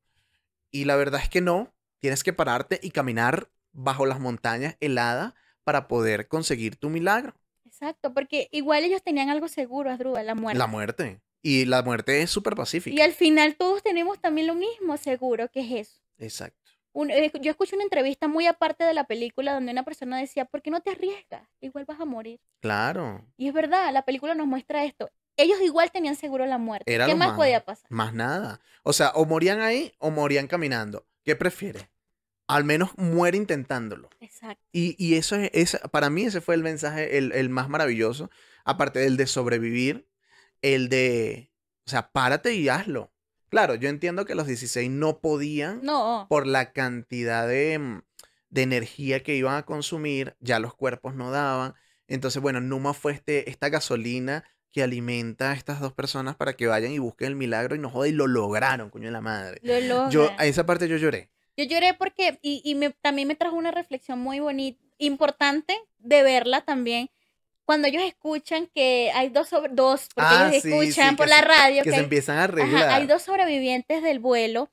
Y la verdad es que no, tienes que pararte y caminar bajo las montañas heladas para poder conseguir tu milagro. Exacto, porque igual ellos tenían algo seguro, Asdrúbal, la La muerte. muerte. Y la muerte es súper Y pacífica. al final todos tenemos también lo mismo seguro, que es eso. Exacto. Yo escuché una entrevista muy aparte de la película donde una persona decía, ¿por qué no te arriesgas? Igual vas a morir. Claro. Y es verdad, la película nos muestra esto. Ellos igual tenían seguro la muerte. Era ¿Qué lo más más, podía pasar? más nada. O sea, o morían ahí o morían caminando. ¿Qué prefieres? Al menos muere intentándolo. Exacto. Y eso para mí ese fue el mensaje, el más maravilloso. Aparte del de sobrevivir, el de, o sea, párate y hazlo. Claro, yo entiendo que los 16 no podían No, por la cantidad de energía que iban a consumir, ya los cuerpos no daban. Entonces, bueno, Numa fue esta gasolina que alimenta a estas dos personas para que vayan y busquen el milagro y no joda, y lo lograron, coño de la madre. lo A logran. esa parte yo lloré. Yo lloré porque, también me trajo una reflexión muy bonita, importante de verla también, cuando ellos escuchan que hay dos, porque ellos Ah, sí, sí, escuchan por la radio que se que empiezan a ajá, hay arreglar. 2 sobrevivientes del vuelo,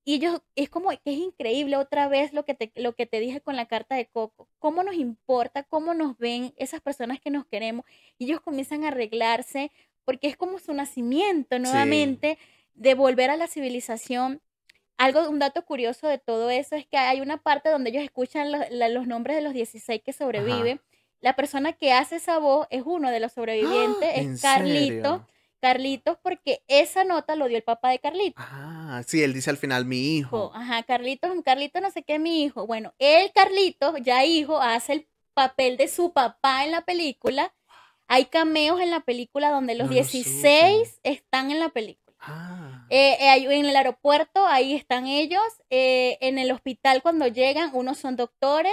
y ellos es como que es increíble otra vez lo que te dije con la carta de Coco, cómo nos importa, cómo nos ven esas personas que nos queremos, y ellos comienzan a arreglarse, porque es como su nacimiento Sí. nuevamente de volver a la civilización. Un dato curioso de todo eso es que hay una parte donde ellos escuchan los nombres de los 16 que sobreviven. Ajá. La persona que hace esa voz es uno de los ¡Ah! sobrevivientes, es ¿En Carlitos. serio? Carlitos, porque esa nota lo dio el papá de Carlitos. Ah, sí, él dice al final mi hijo. Ajá, Carlitos, Carlitos no sé qué, mi hijo. Bueno, el Carlitos, ya hijo, hace el papel de su papá en la película. Hay cameos en la película donde los No lo supe. 16 están en la película. Ah. En el aeropuerto, ahí están ellos. En el hospital, cuando llegan, unos son doctores.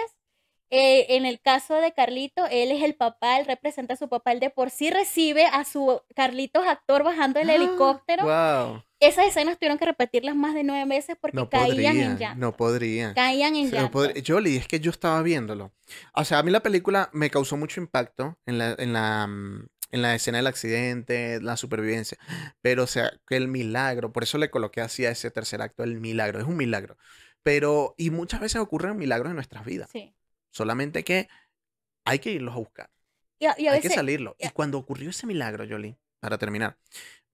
En el caso de Carlito, él es el papá, él representa a su papá. Él de por sí recibe a su Carlitos actor bajando el helicóptero. Wow. Esas escenas tuvieron que repetirlas más de 9 veces porque No caían en podrían, no llanto. podrían. Caían en No llanto. Jolly, es que yo estaba viéndolo. O sea, a mí la película me causó mucho impacto en la escena del accidente, la supervivencia. Pero, o sea, que el milagro, por eso le coloqué así a ese tercer acto, el milagro, es un milagro. Pero, y muchas veces ocurren milagros en nuestras vidas. Sí. Solamente que hay que irlos a buscar, Y a hay que veces, salirlo. Y eh, cuando ocurrió ese milagro, Jolly, para terminar,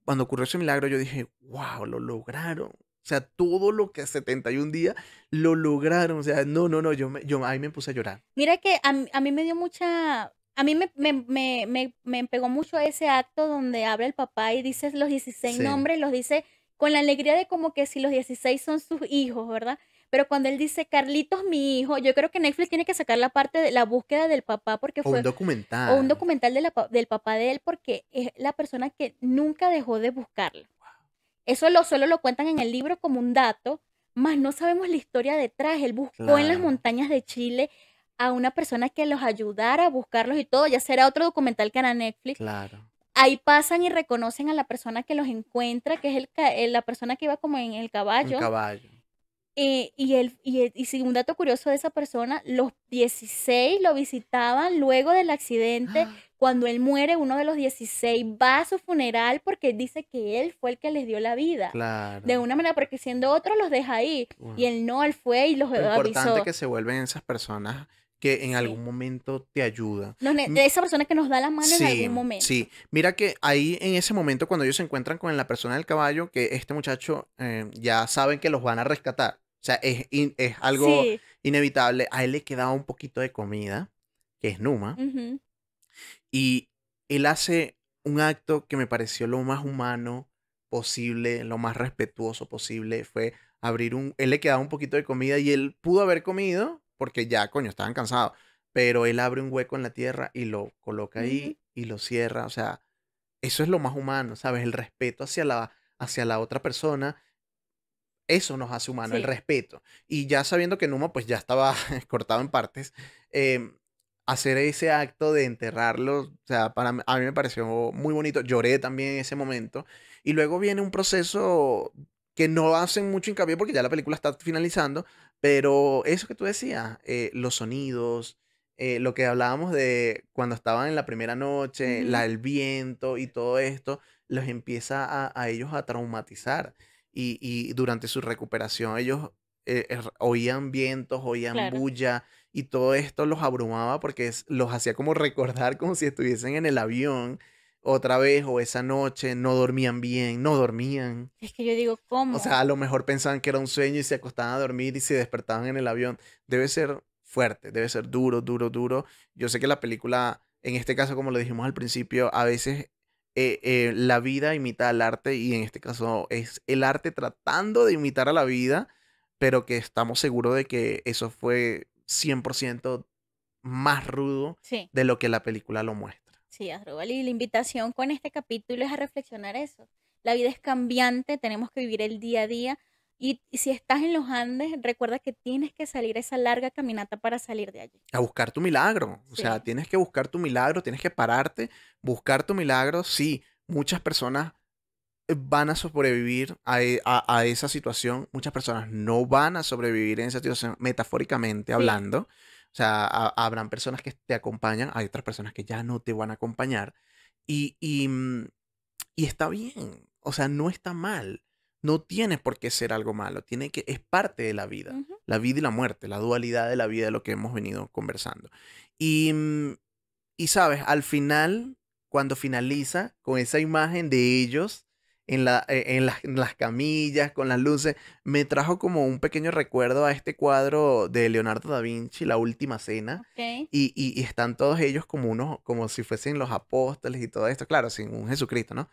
cuando ocurrió ese milagro, yo dije, wow, lo lograron. O sea, todo lo que 71 días lo lograron. O sea, no, no, no, yo ahí me puse a llorar. mira que a mí me dio mucha, a mí me pegó mucho ese acto donde habla el papá y dice los 16 Sí, nombres, los dice con la alegría de como que si los 16 son sus hijos, ¿verdad? Pero cuando él dice Carlitos, mi hijo, yo creo que Netflix tiene que sacar la parte de la búsqueda del papá porque o un fue, o un documental. documental del papá de él porque es la persona que nunca dejó de buscarlo. Eso solo lo cuentan en el libro como un dato, mas no sabemos la historia detrás. Él buscó en las Claro, montañas de Chile a una persona que los ayudara a buscarlos y todo. Ya será otro documental que hará Netflix. claro. Ahí pasan y reconocen a la persona que los encuentra, que es la persona que iba como en el Un caballo. caballo. Y sí, un dato curioso de esa persona, los 16 lo visitaban luego del accidente. Cuando él muere, uno de los 16 va a su funeral porque dice que él fue el que les dio la vida. De Claro. una manera, porque siendo otros los deja ahí. Y Wow. él no, él fue y los Lo importante avisó. que se vuelven esas personas que en Sí. algún momento te ayudan. De esa persona que nos da la mano en Sí, algún momento. sí. Mira que ahí en ese momento cuando ellos se encuentran con la persona del caballo, que este muchacho ya saben que los van a rescatar. O sea, es algo Sí. inevitable. A él le quedaba un poquito de comida, que es Numa, Ujú. y él hace un acto que me pareció lo más humano posible, lo más respetuoso posible. Fue él le quedaba un poquito de comida y él pudo haber comido porque ya, coño, estaban cansados. Pero él abre un hueco en la tierra y lo coloca Ujú. ahí y lo cierra. O sea, eso es lo más humano, ¿sabes? El respeto hacia la otra persona. Eso nos hace humano, el Sí. respeto. Y ya sabiendo que Numa pues ya estaba cortado en partes, hacer ese acto de enterrarlo, o sea, a mí me pareció muy bonito. Lloré también en ese momento. Y luego viene un proceso que no hacen mucho hincapié porque ya la película está finalizando, pero eso que tú decías, los sonidos, lo que hablábamos de cuando estaban en la primera noche, Ujú. el viento y todo esto, los empieza a ellos a traumatizar y durante su recuperación ellos oían vientos, oían Claro. bulla y todo esto los abrumaba porque los hacía como recordar como si estuviesen en el avión otra vez o esa noche, no dormían bien, no dormían. Es que yo digo, O ¿cómo? sea, a lo mejor pensaban que era un sueño y se acostaban a dormir y se despertaban en el avión. Debe ser fuerte, debe ser duro, duro, duro. Yo sé que la película, en este caso, como lo dijimos al principio, a veces la vida imita al arte y en este caso es el arte tratando de imitar a la vida, pero que estamos seguros de que eso fue 100% más rudo Sí. de lo que la película lo muestra. Sí, Asdrúbal, y la invitación con este capítulo es a reflexionar eso. La vida es cambiante, tenemos que vivir el día a día. Y si estás en los Andes, recuerda que tienes que salir a esa larga caminata para salir de allí. A buscar tu milagro. O sea, Sí, tienes que buscar tu milagro, tienes que pararte, buscar tu milagro. Sí, muchas personas van a sobrevivir a esa situación. Muchas personas no van a sobrevivir en esa situación, metafóricamente sí, hablando. O sea, habrán personas que te acompañan, hay otras personas que ya no te van a acompañar y, y, mm, y está bien, o sea, no está mal. No tiene por qué ser algo malo, es parte de Ujú. la vida y la muerte, la dualidad de la vida de lo que hemos venido conversando. Y, mm, y sabes, al final, cuando finaliza con esa imagen de ellos en las camillas, con las luces, me trajo como un pequeño recuerdo a este cuadro de Leonardo da Vinci, La Última Cena, Ok. y están todos ellos como como si fuesen los apóstoles y todo esto, claro, sin un Jesucristo, ¿no?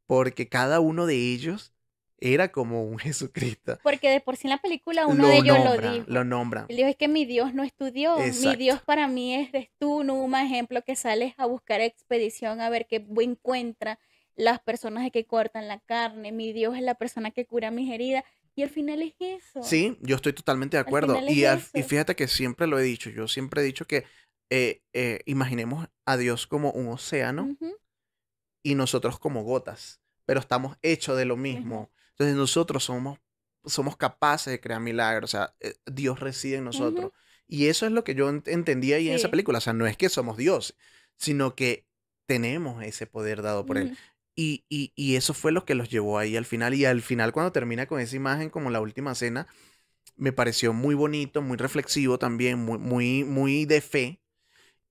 Porque cada uno de ellos era como un Jesucristo. Porque de por sí en la película uno de Lo ellos lo nombran, lo dijo. nombran. Él dijo, es que mi Dios no es tu Dios, mi Exacto. Dios para mí eres tú, Numa, ejemplo que sales a buscar expedición a ver qué encuentra las personas de que cortan la carne, mi Dios es la persona que cura mis heridas, y al final es eso, Sí, yo estoy totalmente de al acuerdo. final es Y eso. fíjate que siempre lo he dicho, yo siempre he dicho que imaginemos a Dios como un océano Ujú, y nosotros como gotas, pero estamos hechos de lo mismo. mismo. Entonces nosotros somos capaces de crear milagros, o sea, Dios reside en nosotros. Ujú, Y eso es lo que yo entendía ahí en esa sí. película, o sea, no es que somos Dios, sino que tenemos ese poder dado por Él. Ujú, Y eso fue lo que los llevó ahí al final. Y al final, cuando termina con esa imagen, como la última cena, me pareció muy bonito, muy reflexivo también, muy de fe.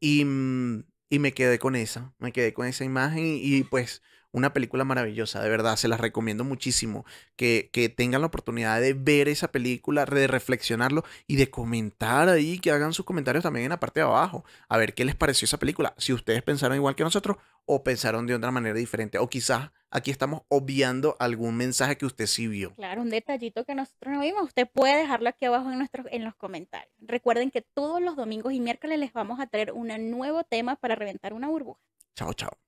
Y me quedé con me quedé con esa imagen pues una película maravillosa, de verdad, se las recomiendo muchísimo, que tengan la oportunidad de ver esa película, de reflexionarlo y de comentar ahí, que hagan sus comentarios también en la parte de abajo, a ver qué les pareció esa película, si ustedes pensaron igual que nosotros o pensaron de otra manera diferente, o quizás aquí estamos obviando algún mensaje que usted sí vio. claro, un detallito que nosotros no vimos. Usted puede dejarlo aquí abajo en los comentarios. Recuerden que todos los domingos y miércoles les vamos a traer un nuevo tema para reventar una burbuja. Chao, chao.